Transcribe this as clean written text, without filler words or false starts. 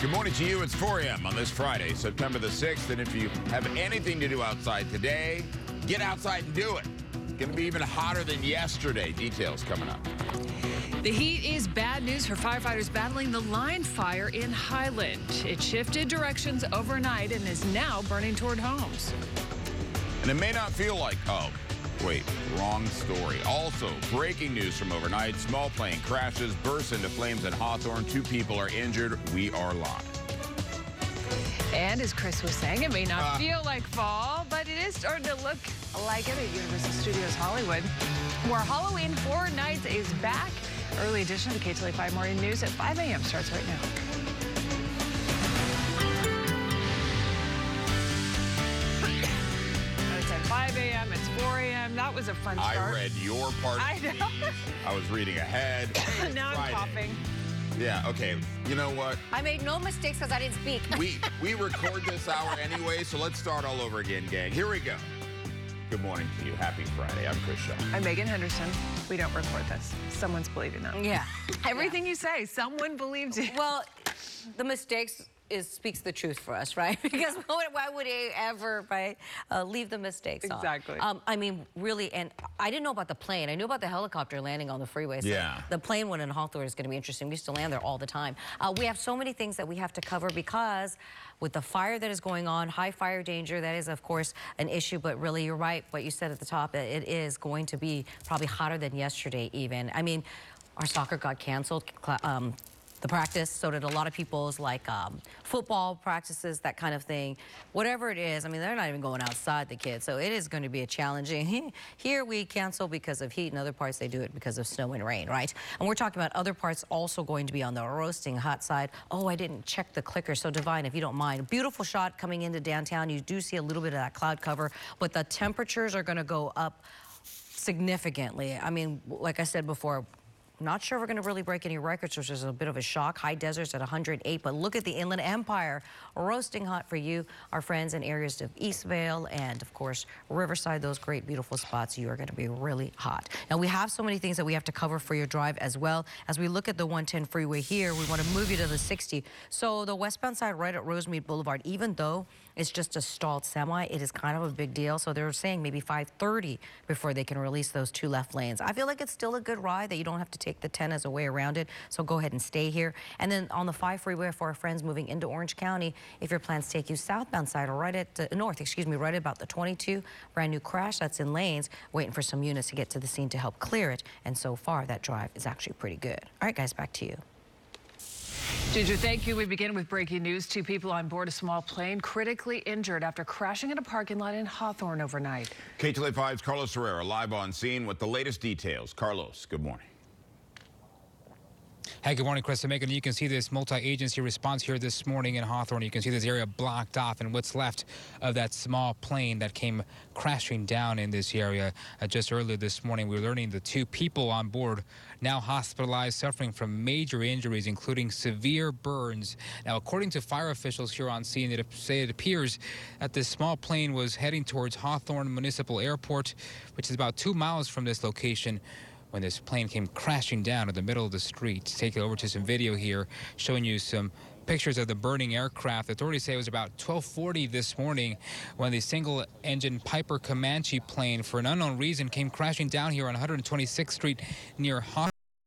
Good morning to you. It's 4 a.m. on this Friday, September the 6th. And if you have anything to do outside today, get outside and do it. It's going to be even hotter than yesterday. Details coming up. The heat is bad news for firefighters battling the line fire in Highland. It shifted directions overnight and is now burning toward homes. And it may not feel like, oh, wait, wrong story. Also, breaking news from overnight. Small plane crashes, bursts into flames in Hawthorne. 2 people are injured. We are live. And as Chris was saying, it may not feel like fall, but it is starting to look like it at Universal Studios Hollywood, where Halloween Horror Nights is back. Early edition of the KTLA 5 Morning News at 5 a.m. starts right now. It's at 5 a.m. It's 4 a.m. That was a fun start. I read your part. I know. I was reading ahead. Now I'm coughing. Yeah, okay. You know what? I made no mistakes because I didn't speak. We record this hour anyway, so let's start all over again, gang. Here we go. Good morning to you. Happy Friday. I'm Chris Shaw. I'm Megan Henderson. We don't record this. Someone's believing that. Yeah. Everything you say, someone believes it. Well, the mistakes speaks the truth for us, right? Because why would he ever, right, leave the mistakes on? Exactly. I mean, really, and I didn't know about the plane. I knew about the helicopter landing on the freeway. So yeah. The plane one in Hawthorne is going to be interesting. We used to land there all the time. We have so many things that we have to cover because with the fire that is going on, high fire danger, that is, of course, an issue. But really, you're right, what you said at the top, it is going to be probably hotter than yesterday even. I mean, our soccer got canceled. The practice, so did a lot of people's football practices, that kind of thing. Whatever it is, I mean, they're not even going outside, the kids, so it is going to be a challenging. Here we cancel because of heat, and other parts they do it because of snow and rain, right? And we're talking about other parts also going to be on the roasting hot side. Oh, I didn't check the clicker, so Divine, if you don't mind. Beautiful shot coming into downtown. You do see a little bit of that cloud cover, but the temperatures are going to go up significantly. I mean, like I said before, not sure we're going to really break any records, which is a bit of a shock. High deserts at 108, but look at the Inland Empire roasting hot for you, our friends in areas of Eastvale and, of course, Riverside, those great, beautiful spots. You are going to be really hot. Now, we have so many things that we have to cover for your drive as well. As we look at the 110 freeway here, we want to move you to the 60. So the westbound side right at Rosemead Boulevard, even though it's just a stalled semi, it is kind of a big deal. So they're saying maybe 5:30 before they can release those 2 left lanes. I feel like it's still a good ride that you don't have to take the 10 as a way around it, so go ahead and stay here. And then on the 5 freeway for our friends moving into Orange County, if your plans take you southbound side or right at north, right about the 22, brand new crash that's in lanes, waiting for some units to get to the scene to help clear it. And so far, that drive is actually pretty good. All right, guys, back to you. Ginger, thank you. We begin with breaking news. 2 people on board a small plane critically injured after crashing in a parking lot in Hawthorne overnight. KTLA 5's Carlos Herrera live on scene with the latest details. Carlos, good morning. Hey, good morning, Chris and Megan. You can see this multi-agency response here this morning in Hawthorne. You can see this area blocked off and what's left of that small plane that came crashing down in this area. Just earlier this morning, we were learning the 2 people on board now hospitalized, suffering from major injuries, including severe burns. Now, according to fire officials here on scene, it appears that this small plane was heading towards Hawthorne Municipal Airport, which is about 2 miles from this location, when this plane came crashing down in the middle of the street. Take it over to some video here showing you some pictures of the burning aircraft. Authorities say it was about 12:40 this morning when the single-engine Piper Comanche plane, for an unknown reason, came crashing down here on 126th Street near Hawthorne.